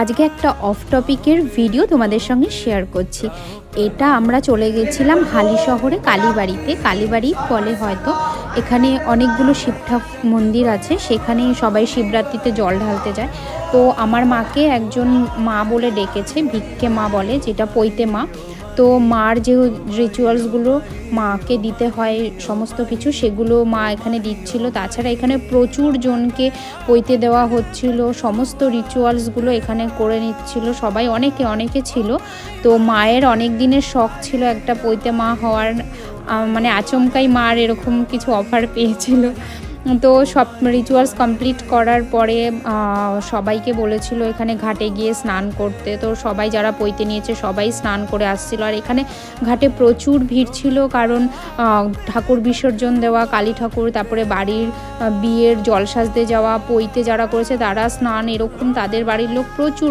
আজকে একটা অফ টপিকের ভিডিও তোমাদের সঙ্গে শেয়ার করছি। এটা আমরা চলে গেছিলাম হালিশহরে কালীবাড়িতে। কালীবাড়ি বলে হয়তো, এখানে অনেকগুলো শিব মন্দির আছে, সেখানে সবাই শিবরাত্রিতে জল ঢালতে যায়। তো আমার মাকে একজন মা বলে ডেকেছে, ভিক্ষে মা বলে, যেটা পৈতে মা। তো মার যে রিচুয়ালসগুলো মাকে দিতে হয় সমস্ত কিছু, সেগুলো মা এখানে দিচ্ছিল। তাছাড়া এখানে প্রচুর জনকে পৈতে দেওয়া হচ্ছিল, সমস্ত রিচুয়ালসগুলো এখানে করে নিচ্ছিল সবাই, অনেকে ছিল। তো মায়ের অনেক দিনের শখ ছিল একটা পৈতে মা হওয়ার, মানে আচমকাই মার এরকম কিছু অফার পেয়েছিল। তো সব রিচুয়ালস কমপ্লিট করার পরে সবাইকে বলেছিল এখানে ঘাটে গিয়ে স্নান করতে। তো সবাই যারা পৈতে নিয়েছে সবাই স্নান করে আসছিল। আর এখানে ঘাটে প্রচুর ভিড় ছিল, কারণ ঠাকুর বিসর্জন দেওয়া, কালী ঠাকুর, তারপরে বাড়ির বিয়ের জল সাজতে যাওয়া, পৈতে যারা করেছে তারা স্নান, এরকম তাদের বাড়ির লোক প্রচুর